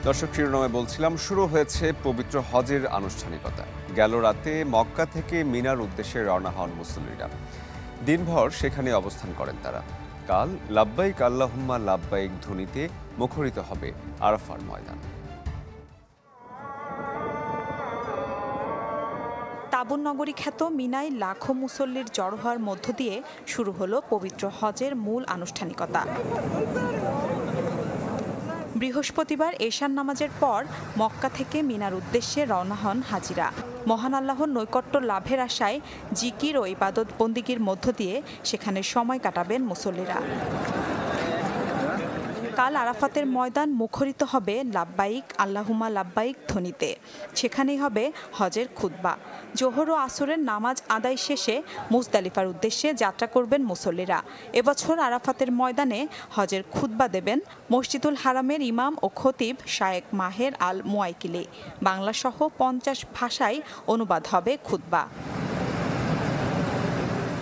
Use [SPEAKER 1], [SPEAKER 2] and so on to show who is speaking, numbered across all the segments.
[SPEAKER 1] দর্শক, শিরোনামে বলছিলাম শুরু হয়েছে পবিত্র হজের আনুষ্ঠানিকতা। গেল রাতে মক্কা থেকে মিনার উদ্দেশ্যে রওনা হন মুসল্লিরা। দিনভর সেখানে অবস্থান করেন তারা। কাল লাব্বাইক আল্লাহুম্মা লাব্বাইক ধ্বনিতে মুখরিত হবে আরাফার ময়দান।
[SPEAKER 2] তাবুন নগরী খ্যাত মিনায় লাখো মুসল্লির জড়ো হওয়ার মধ্য দিয়ে শুরু হলো পবিত্র হজের মূল আনুষ্ঠানিকতা। বৃহস্পতিবার এশার নামাজের পর মক্কা থেকে মিনার উদ্দেশ্যে রওনা হন হাজিরা। মহান আল্লাহর নৈকট্য লাভের আশায় জিকির ও ইবাদত বন্দিগির মধ্য দিয়ে সেখানে সময় কাটাবেন মুসল্লিরা। কাল আরাফাতের ময়দান মুখরিত হবে লাব্বাইক আল্লাহুম্মা লাব্বাইক ধ্বনিতে। সেখানেই হবে হজের খুতবা। জোহর ও আসরের নামাজ আদায় শেষে মুজদালিফার উদ্দেশ্যে যাত্রা করবেন মুসল্লিরা। এবছর আরাফাতের ময়দানে হজের খুতবা দেবেন মসজিদুল হারামের ইমাম ও খতিব শায়েখ মাহের আল মুয়াইকিলি। বাংলাসহ 50 ভাষায় অনুবাদ হবে খুতবা।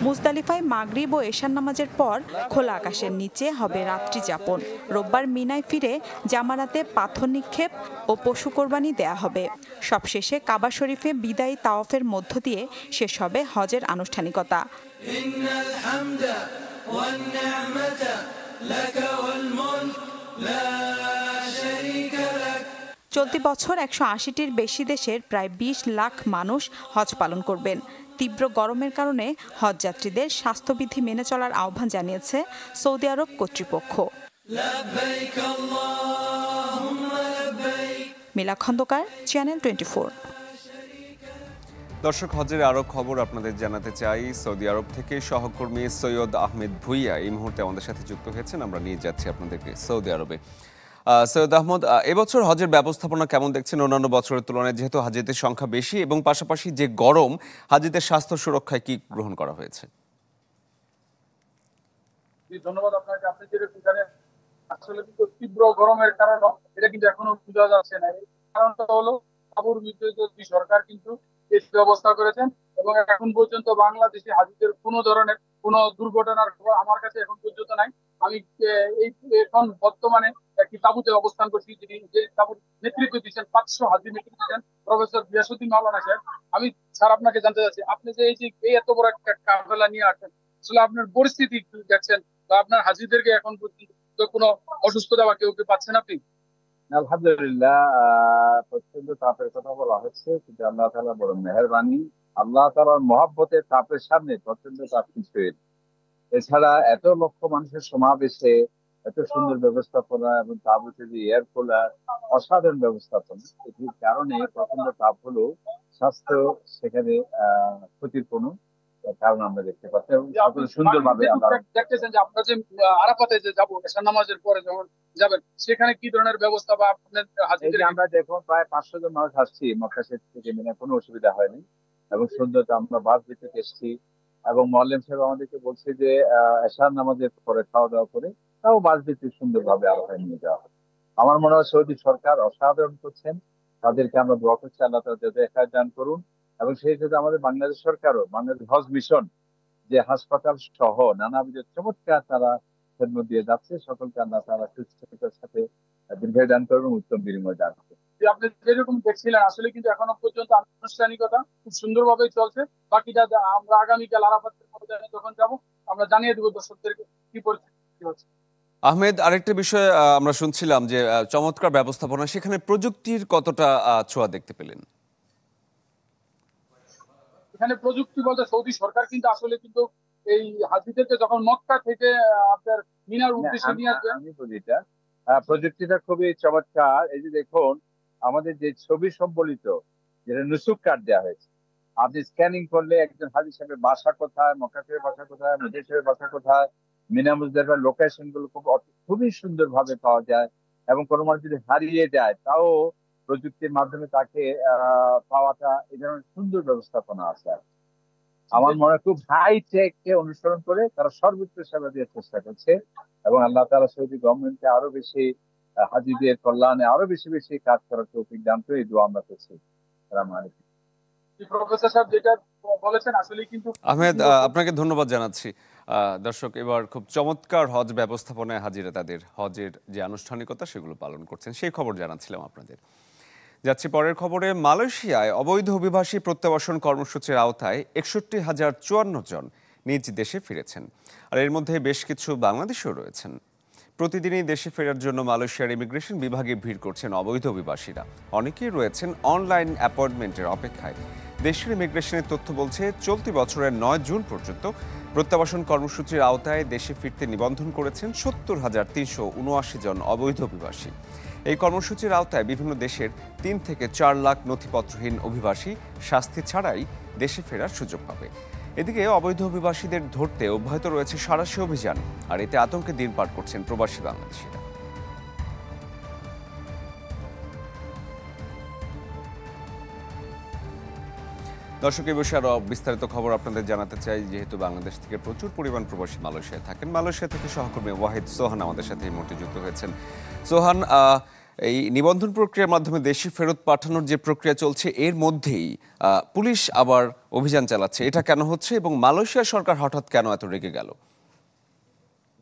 [SPEAKER 2] মুজদালিফায় মাগরিব ও এশার নামাজের পর খোলা আকাশের নিচে হবে রাত্রি যাপন। রোববার মিনায় ফিরে জামারাতে পাথর নিক্ষেপ ও পশু কোরবানি দেয়া হবে। সবশেষে কাবা শরীফে বিদায়ী তাওয়াফের মধ্য দিয়ে শেষ হবে হজের আনুষ্ঠানিকতা। চলতি বছর 180টির বেশি দেশের প্রায় 20 লাখ মানুষ হজ পালন করবেন। তীব্র গরমের কারণে হজযাত্রীদের স্বাস্থ্যবিধি মেনে চলার আহ্বান জানিয়েছে সৌদি আরব কর্তৃপক্ষ। মিলা খন্দকার, চ্যানেল 24।
[SPEAKER 1] দর্শক, হজের আরো খবর আপনাদের জানাতে চাই। সৌদি আরব থেকে সহকর্মী সৈয়দ আহমেদ ভুইয়া এই মুহূর্তে আমাদের সাথে যুক্ত হয়েছেন। আমরা নিয়ে যাচ্ছি আপনাদেরকে সৌদি আরবে। সৈয়দ আহমদ, এবছর হজের ব্যবস্থাপনা কেমন দেখছেন অন্যান্য বছরের তুলনায়, যেহেতু হাজিদের সংখ্যা বেশি এবং পাশাপাশি যে গরম, হাজিদের স্বাস্থ্য সুরক্ষায় কি গ্রহণ করা হয়েছে?
[SPEAKER 3] ধন্যবাদ আপনাকে। আপনি যেরকম জানেন, আসলে কিন্তু তীব্র গরমের কারণে এটা কিন্তু এখনো বোঝা যাচ্ছে না। এই কারণটা হলো আবুর বিদ্যুৎ সরকার কিন্তু এই ব্যবস্থা করেছেন এবং এখন পর্যন্ত বাংলাদেশে হাজিদের কোনো ধরনের কোনো দুর্ঘটনার খবর আমার কাছে এখন পর্যন্ত নাই। আমি এই এখন বর্তমানে একটি তাঁবুতে অবস্থান করছি, যে তাঁবুর নেতৃত্ব দিচ্ছেন 500 হাজি নেতৃত্ব দিচ্ছেন প্রফেসর গিয়াসউদ্দিন মাওলানা সাহেব। আমি স্যার আপনাকে জানতে চাচ্ছি, আপনি যে এই এত বড় একটা কাফেলা নিয়ে আসছেন, আসলে আপনার পরিস্থিতি কি দেখছেন বা আপনার হাজিদেরকে এখন পর্যন্ত কোনো অসুস্থতা বা কেউ পাচ্ছেন আপনি?
[SPEAKER 4] আলহামদুলিল্লাহ, প্রচন্ড তাপের কথা বলা হচ্ছে, কিন্তু আল্লাহ তাআলা বড় মেহেরবানি। আল্লাহ তাআলার মহব্বতের তাপের সামনে প্রচন্ড তাপ কিছুই না। এছাড়া এত লক্ষ মানুষের সমাবেশে এত সুন্দর ব্যবস্থাপনা এবং তাবুতে যে এয়ার কুলার, অসাধারণ ব্যবস্থাপনা, এটির কারণে প্রচন্ড তাপ হলো স্বাস্থ্য সেখানে ক্ষতির কোনো কারণ আমরা দেখতে পাচ্ছি এবং সুন্দরভাবে
[SPEAKER 3] দেখতেছেন যে আমরা যে আরাফাতে যে যাবো এশার নামাজের পরে যখন যাবেন, সেখানে কি ধরনের ব্যবস্থা বা আপনাদের হাজিদের?
[SPEAKER 4] আমরা দেখুন প্রায় 500 জন মানুষ আসছি মক্কা শরীফ থেকে মিনা, কোনো অসুবিধা হয়নি এবং সুন্দরতা। আমরা বাস ভিত্তিক এসেছি এবং মোয়াল্লেম সাহেব আমাদেরকে বলছে যে এশার নামাজের পরে খাওয়া দাওয়া করে তাও বাস ভিত্তিক সুন্দরভাবে আরাফায় নিয়ে যাওয়া হবে। আমার মনে হয় সৌদি সরকার অসাধারণ করছেন, তাদেরকে আমরা দোয়া করছি আল্লাহ তাআলা যাতে হেফাজত দান করুন। এবং সেই সাথে আমাদের বাংলাদেশ সরকারও, বাংলাদেশ হজ মিশন যে হাসপাতাল সহ নানাবিধ চমৎকার তারা খেদমত দিয়ে যাচ্ছে। সকলকে আল্লাহ তাআলা সুস্থতার সাথে দীর্ঘায়ু দান করবেন, উত্তম বিনিময় দান করবেন।
[SPEAKER 3] আপনি যেরকম দেখছিলেন, আসলে কিন্তু এখনো পর্যন্ত আনুষ্ঠানিকতা খুব সুন্দরভাবে চলছে। বাকিটা আমরা আগামীকাল আরাফাতের ময়দানে যখন যাব আমরা জানিয়ে দেবো দর্শকদেরকে কি পরিস্থিতি হচ্ছে।
[SPEAKER 1] আহমেদ, আরেকটা বিষয় আমরা শুনছিলাম যে চমৎকার ব্যবস্থাপনা, সেখানে প্রযুক্তির কতটা ছোঁয়া দেখতে পেলেন?
[SPEAKER 3] এখানে প্রযুক্তি বলতে সৌদি সরকার কিন্তু আসলে কিন্তু এই হাজিদেরকে যখন মক্কা থেকে আপনার মিনার উদ্দেশ্যে নিয়ে আসবে,
[SPEAKER 4] আমি বলি এটা প্রযুক্তিটা খুবই চমৎকার। এই যে দেখুন আমাদের যে ছবি সম্বলিত যেটা নুসুক কার্ড দেওয়া হয়েছে, আপনি স্ক্যানিং করলে একজন হাজি সাহেবের বাসা কোথায়, মক্কা শরীফের বাসা কোথায়, মদিনা শরীফের বাসা কোথায়, মিনা মুজদালিফার লোকেশন গুলো খুবই সুন্দর ভাবে পাওয়া যায়। এবং কোনো মানুষ যদি হারিয়ে যায় তাও প্রযুক্তির মাধ্যমে তাকে পাওয়াটা, এই ধরনের সুন্দর ব্যবস্থাপনা আছে। আমার মনে হয় খুব হাই টেক কে অনুসরণ করে তারা সর্বোচ্চ সেবা দেওয়ার চেষ্টা করছে এবং আল্লাহ তাআলা সৌদি গভর্নমেন্টকে আরো বেশি হাজিদের কল্যাণে আরো বেশি বেশি কাজ করার তৌফিক দান করে এই দোয়া আমরা করছি। আসসালামু আলাইকুম।
[SPEAKER 3] প্রফেসর সাহেব যেটা বলেছেন আসলে কিন্তু।
[SPEAKER 1] আহমেদ, আপনাকে ধন্যবাদ জানাচ্ছি। দর্শক, এবার খুব চমৎকার হজ ব্যবস্থাপনায় হাজিরা তাদের হজের যে আনুষ্ঠানিকতা সেগুলো পালন করছেন, সেই খবর জানাচ্ছিলাম আপনাদের। যাচ্ছি পরের খবরে। মালয়েশিয়ায় অবৈধ অভিবাসী প্রত্যাবাসন কর্মসূচির আওতায় 61,054 জন নিজ দেশে ফিরেছেন, আর এর মধ্যে বেশ কিছু বাংলাদেশিও রয়েছেন। প্রতিদিনই দেশে ফেরার জন্য মালয়েশিয়ার ইমিগ্রেশন বিভাগে ভিড় করছেন অবৈধ অভিবাসীরা। অনেকেই রয়েছেন অনলাইন অ্যাপয়েন্টমেন্টের অপেক্ষায়। দেশের ইমিগ্রেশনের তথ্য বলছে, চলতি বছরের 9 জুন পর্যন্ত প্রত্যাবাসন কর্মসূচির আওতায় দেশে ফিরতে নিবন্ধন করেছেন 70,379 জন অবৈধ অভিবাসী। এই কর্মসূচির আওতায় বিভিন্ন দেশের 3 থেকে 4 লাখ নথিপত্রহীন অভিবাসী শাস্তি ছাড়াই দেশে ফেরার সুযোগ পাবে। এদিকে অবৈধ অভিবাসীদের ধরতে অব্যাহত রয়েছে সাঁড়াশি অভিযান, আর এতে আতঙ্কে দিন পার করছেন প্রবাসী বাংলাদেশিরা। দর্শক, এই বিষয়ে আরো বিস্তারিত খবর আপনাদের জানাতে চাই, যেহেতু বাংলাদেশ থেকে প্রচুর পরিমাণ প্রবাসী মালয়েশিয়ায় থাকেন। মালয়েশিয়া থেকে সহকর্মী ওয়াহিদ সোহান আমাদের সাথে এই মুহূর্তে যুক্ত হয়েছেন। সোহান, এই নিবন্ধন প্রক্রিয়ার মাধ্যমে দেশে ফেরত পাঠানোর যে প্রক্রিয়া চলছে, এর মধ্যেই পুলিশ আবার অভিযান চালাচ্ছে, এটা কেন হচ্ছে এবং মালয়েশিয়া সরকার হঠাৎ কেন এত রেগে গেল?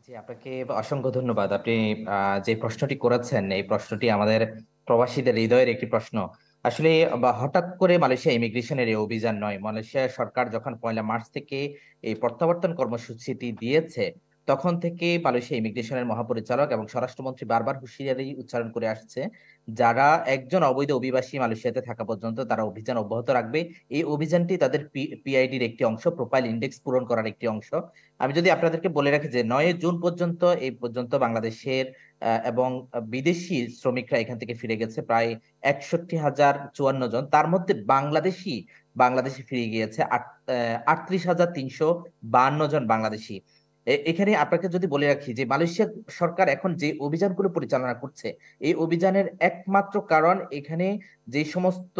[SPEAKER 5] জি, আপনাকে অসংখ্য ধন্যবাদ। আপনি যে প্রশ্নটি করেছেন, এই প্রশ্নটি আমাদের প্রবাসীদের হৃদয়ের একটি প্রশ্ন। আসলে হঠাৎ করে মালয়েশিয়া ইমিগ্রেশনের এই অভিযান নয়। মালয়েশিয়া সরকার যখন 1 মার্চ থেকে এই প্রত্যাবর্তন কর্মসূচিটি দিয়েছে, তখন থেকে মালয়েশিয়া ইমিগ্রেশনের মহাপরিচালক এবং স্বরাষ্ট্রমন্ত্রী বারবার হুঁশিয়ারি উচ্চারণ করে আসছে, যারা একজন অবৈধ অভিবাসী মালয়েশিয়াতে থাকা পর্যন্ত তারা অভিযান অব্যাহত রাখবে। এই অভিযানটি তাদের পিআইডির একটি অংশ, প্রোফাইল ইন্ডেক্স পূরণ করার একটি অংশ। আমি যদি আপনাদেরকে বলে রাখি যে 9 জুন পর্যন্ত এই পর্যন্ত বাংলাদেশের এবং বিদেশি শ্রমিকরা এখান থেকে ফিরে গেছে প্রায় 61,054 জন। তার মধ্যে বাংলাদেশি ফিরে গিয়েছে 38,352 জন বাংলাদেশি। এখানে আপনাকে যদি বলে রাখি যে মালয়েশিয়া সরকার এখন যে অভিযানগুলো পরিচালনা করছে, এই অভিযানের একমাত্র কারণ এখানে যে সমস্ত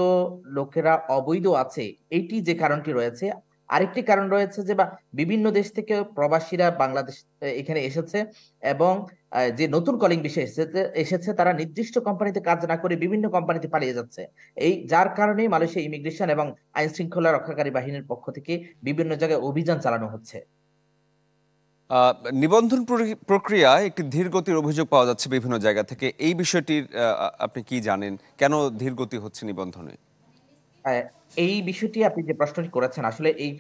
[SPEAKER 5] লোকেরা অবৈধ আছে, এইটি যে কারণটি রয়েছে। আরেকটি কারণ রয়েছে যে বিভিন্ন দেশ থেকে প্রবাসীরা বাংলাদেশ এখানে এসেছে এবং যে নতুন কলিং বিষয় এসেছে তারা নির্দিষ্ট কোম্পানিতে কাজ না করে বিভিন্ন কোম্পানিতে পালিয়ে যাচ্ছে। এই যার কারণে মালয়েশিয়া ইমিগ্রেশন এবং আইন শৃঙ্খলা রক্ষাকারী বাহিনীর পক্ষ থেকে বিভিন্ন জায়গায় অভিযান চালানো হচ্ছে।
[SPEAKER 1] নিবন্ধন প্রক্রিয়ায় একটি ধীরগতির অভিযোগ পাওয়া যাচ্ছে বিভিন্ন জায়গা থেকে। এই বিষয়টির আপনি কি জানেন, কেন ধীরগতি হচ্ছে নিবন্ধনে?
[SPEAKER 5] এই বিষয়টি আপনি যে প্রশ্নটি করেছেন, আসলে এই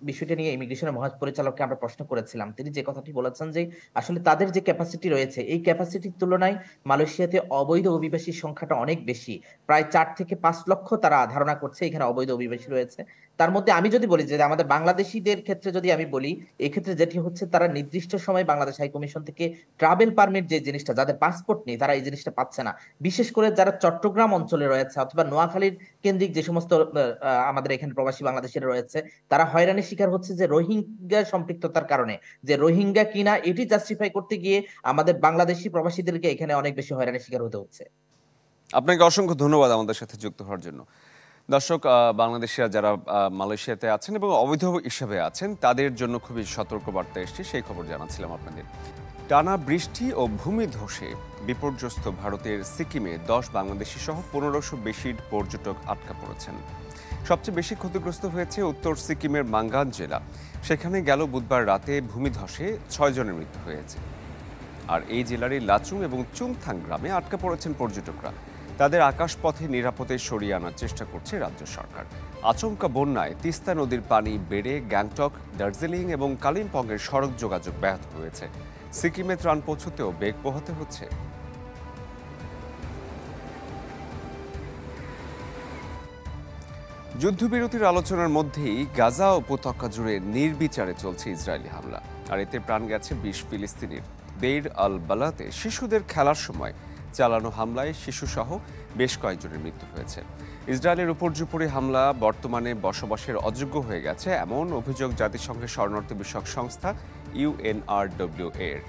[SPEAKER 5] বিষয়টি নিয়ে ইমিগ্রেশনের মহাপরিচালককে আমরা প্রশ্ন করেছিলাম। তিনি যে কথাটি বলেছেন যে আসলে তাদের যে ক্যাপাসিটি রয়েছে, এই ক্যাপাসিটির তুলনায় মালয়েশিয়াতে অবৈধ অভিবাসীর সংখ্যাটা অনেক বেশি। প্রায় 4 থেকে 5 লক্ষ তারা ধারণা করছে এখানে অবৈধ অভিবাসী রয়েছে। তার মধ্যে আমি যদি বলি যে আমাদের বাংলাদেশিদের ক্ষেত্রে যদি আমি বলি, এক্ষেত্রে যেটি হচ্ছে তারা নির্দিষ্ট সময় বাংলাদেশ হাই কমিশন থেকে ট্রাভেল পারমিট যে জিনিসটা, যাদের পাসপোর্ট নেই তারা এই জিনিসটা পাচ্ছে না। বিশেষ করে যারা চট্টগ্রাম অঞ্চলে রয়েছে অথবা নোয়াখালীর কেন্দ্রিক যে সমস্ত আমাদের এখানে প্রবাসী বাংলাদেশিরা রয়েছে, তারা হয়রানির শিকার হচ্ছে যে রোহিঙ্গা সম্পৃক্ততার কারণে। যে রোহিঙ্গা কিনা এটি জাস্টিফাই করতে গিয়ে আমাদের বাংলাদেশি প্রবাসীদেরকে এখানে অনেক বেশি হয়রানির শিকার হতে হচ্ছে।
[SPEAKER 1] আপনাকে অসংখ্য ধন্যবাদ আমাদের সাথে যুক্ত হওয়ার জন্য। দর্শক, বাংলাদেশিরা যারা মালয়েশিয়াতে আছেন এবং অবৈধ হিসাবে আছেন, তাদের জন্য খুবই সতর্ক বার্তা এসেছে, সেই খবর জানাচ্ছিলাম আপনাদের। টানা বৃষ্টি ও ভূমিধসে বিপর্যস্ত ভারতের সিকিমে 10 বাংলাদেশি সহ 1500 বেশি পর্যটক আটকা পড়েছেন। সবচেয়ে বেশি ক্ষতিগ্রস্ত হয়েছে উত্তর সিকিমের মাঙ্গান জেলা। সেখানে গেল বুধবার রাতে ভূমিধসে 6 জনের মৃত্যু হয়েছে। আর এই জেলারই লাচুং এবং চুংথাং গ্রামে আটকা পড়েছেন পর্যটকরা। তাদের আকাশপথে নিরাপদে সরিয়ে আনার চেষ্টা করছে রাজ্য সরকার। আচমকা বন্যায় তিস্তা নদীর পানি বেড়ে গ্যাংটক, দার্জিলিং এবং কালিম্পংয়ের সড়ক যোগাযোগ ব্যাহত হয়েছে। সিকিমে ত্রাণ পৌঁছতেও বেগ পোহাতে হচ্ছে। যুদ্ধবিরতির আলোচনার মধ্যেই গাজা উপত্যকা জুড়ে নির্বিচারে চলছে ইসরায়েলি হামলা, আর এতে প্রাণ গেছে 20 ফিলিস্তিনির। দেইর আল বালাতে শিশুদের খেলার সময় চালানো হামলায় শিশুসহ বেশ কয়েকজনের মৃত্যু হয়েছে। ইসরায়েলের উপর্যুপরি হামলা বর্তমানে বসবাসের অযোগ্য হয়ে গেছে, এমন অভিযোগ জাতিসংঘের শরণার্থী বিষয়ক সংস্থা UNRWA এর।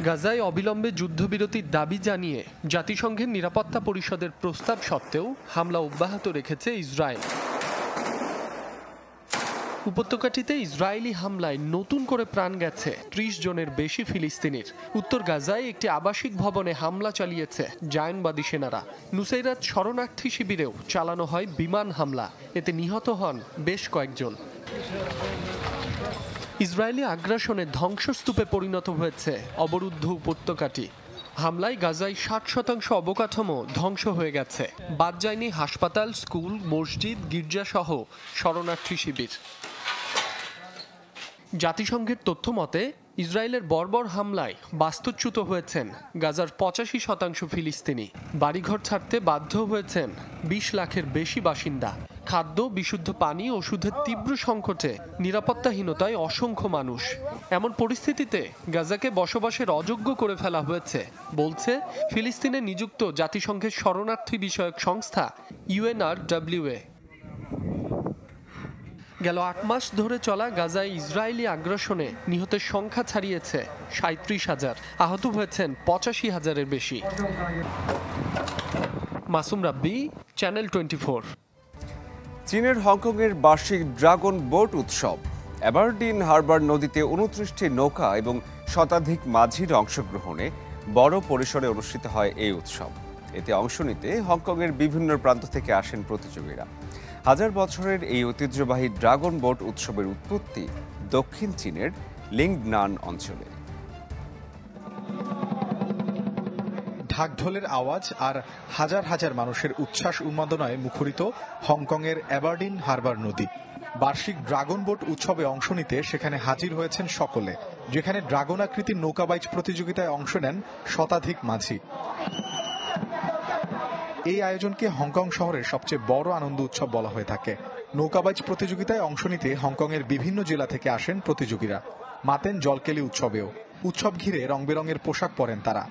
[SPEAKER 6] গাজায় অবিলম্বে যুদ্ধবিরতির দাবি জানিয়ে জাতিসংঘের নিরাপত্তা পরিষদের প্রস্তাব সত্ত্বেও হামলা অব্যাহত রেখেছে ইসরায়েল। উপত্যকাটিতে ইসরায়েলি হামলায় নতুন করে প্রাণ গেছে 30 জনের বেশি ফিলিস্তিনির। উত্তর গাজায় একটি আবাসিক ভবনে হামলা চালিয়েছে জায়নবাদী সেনারা। নুসাইরাত শরণার্থী শিবিরেও চালানো হয় বিমান হামলা, এতে নিহত হন বেশ কয়েকজন। ইসরায়েলি আগ্রাসনে ধ্বংসস্তূপে পরিণত হয়েছে অবরুদ্ধ উপত্যকাটি। হামলায় গাজায় 60% অবকাঠামো ধ্বংস হয়ে গেছে। বাদ যায়নি হাসপাতাল, স্কুল, মসজিদ, গির্জাসহ শরণার্থী শিবির। জাতিসংঘের তথ্য মতে ইসরায়েলের বর্বর হামলায় বাস্তুচ্যুত হয়েছেন গাজার 85% ফিলিস্তিনি। বাড়িঘর ছাড়তে বাধ্য হয়েছেন 20 লাখের বেশি বাসিন্দা। খাদ্য, বিশুদ্ধ পানি, ওষুধের তীব্র সংকটে, নিরাপত্তাহীনতায় অসংখ্য মানুষ। এমন পরিস্থিতিতে গাজাকে বসবাসের অযোগ্য করে ফেলা হয়েছে বলছে ফিলিস্তিনে নিযুক্ত জাতিসংঘের শরণার্থী বিষয়ক সংস্থা UNRWA। গেল 8 মাস ধরে চলা গাজায় ইসরায়েলি আগ্রাসনে নিহতের সংখ্যা ছাড়িয়েছে 37,000, আহত হয়েছেন 85,000-এর বেশি। মাসুম রাব্বি, চ্যানেল 24।
[SPEAKER 1] চীনের হংকংয়ের বার্ষিক ড্রাগন বোট উৎসব। অ্যাবারডিন হারবার নদীতে 29টি নৌকা এবং শতাধিক মাঝির অংশগ্রহণে বড় পরিসরে অনুষ্ঠিত হয় এই উৎসব। এতে অংশ নিতে হংকংয়ের বিভিন্ন প্রান্ত থেকে আসেন প্রতিযোগীরা। হাজার বছরের এই ঐতিহ্যবাহী ড্রাগন বোট উৎসবের উৎপত্তি দক্ষিণ চীনের লিংনান অঞ্চলে।
[SPEAKER 7] ঢাকঢোলের আওয়াজ আর হাজার হাজার মানুষের উচ্ছ্বাস উন্মাদনায় মুখরিত হংকংয়ের অ্যাবারডিন হারবার নদী। বার্ষিক ড্রাগন বোট উৎসবে অংশ নিতে সেখানে হাজির হয়েছেন সকলে, যেখানে ড্রাগন আকৃতির নৌকাবাইচ প্রতিযোগিতায় অংশ নেন শতাধিক মাঝি। এই আয়োজনকে হংকং শহরের সবচেয়ে বড় আনন্দ উৎসব বলা হয়ে থাকে। নৌকাবাইচ প্রতিযোগিতায় অংশ নিতে হংকংয়ের বিভিন্ন জেলা থেকে আসেন প্রতিযোগীরা। মাতেন জলকেলি উৎসবেও। উৎসব ঘিরে রং বেরঙের পোশাক পরেন তারা।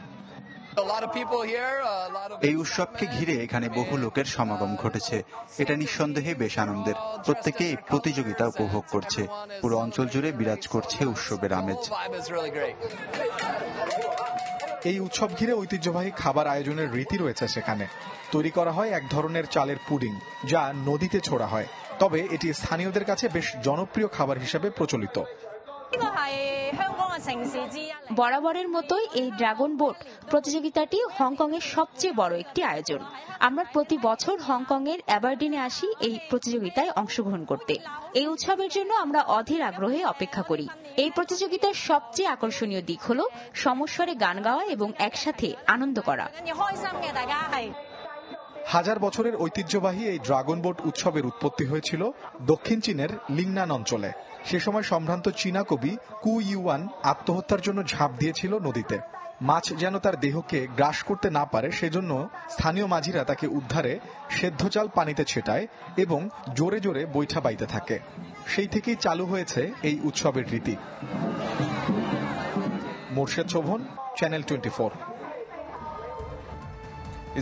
[SPEAKER 8] এই উৎসবকে ঘিরে এখানে বহু লোকের সমাগম ঘটেছে। এটা নিঃসন্দেহে বেশ আনন্দের। প্রত্যেকে এই প্রতিযোগিতা উপভোগ করছে। পুরো অঞ্চল জুড়ে বিরাজ করছে উৎসবের আমেজ।
[SPEAKER 7] এই উৎসব ঘিরে ঐতিহ্যবাহী খাবার আয়োজনের রীতি রয়েছে সেখানে। তৈরি করা হয় এক ধরনের চালের পুডিং, যা নদীতে ছোড়া হয়। তবে এটি স্থানীয়দের কাছে বেশ জনপ্রিয় খাবার হিসেবে প্রচলিত।
[SPEAKER 9] বরাবরের মতোই এই ড্রাগন বোট প্রতিযোগিতাটি হংকংয়ের সবচেয়ে বড় একটি আয়োজন। আমরা প্রতি বছর হংকংয়ের অ্যাবারডিনে আসি এই প্রতিযোগিতায় অংশগ্রহণ করতে। এই উৎসবের জন্য আমরা অধীর আগ্রহে অপেক্ষা করি। এই প্রতিযোগিতার সবচেয়ে আকর্ষণীয় দিক হলো সমস্বরে গান গাওয়া এবং একসাথে আনন্দ করা।
[SPEAKER 7] হাজার বছরের ঐতিহ্যবাহী এই ড্রাগন বোট উৎসবের উৎপত্তি হয়েছিল দক্ষিণ চীনের লিংনান অঞ্চলে। সে সময় সম্ভ্রান্ত চীনা কবি কু ইউয়ান আত্মহত্যার জন্য ঝাঁপ দিয়েছিল নদীতে। মাছ যেন তার দেহকে গ্রাস করতে না পারে সেজন্য স্থানীয় মাঝিরা তাকে উদ্ধারে সেদ্ধ চাল পানিতে ছেটায় এবং জোরে জোরে বৈঠা বাইতে থাকে। সেই থেকেই চালু হয়েছে এই উৎসবের রীতি। মোর্শেদ শোভন, চ্যানেল 24।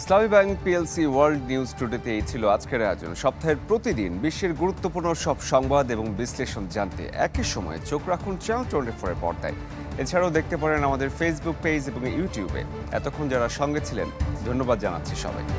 [SPEAKER 1] ইসলামী ব্যাংক পিএলসি ওয়ার্ল্ড নিউজ টুডেতে এই ছিল আজকের আয়োজন। সপ্তাহের প্রতিদিন বিশ্বের গুরুত্বপূর্ণ সব সংবাদ এবং বিশ্লেষণ জানতে একই সময়ে চোখ রাখুন চ্যানেল 24 এর পর্দায়। এছাড়াও দেখতে পারেন আমাদের ফেসবুক পেজ এবং ইউটিউবে। এতক্ষণ যারা সঙ্গে ছিলেন ধন্যবাদ জানাচ্ছি সবাইকে।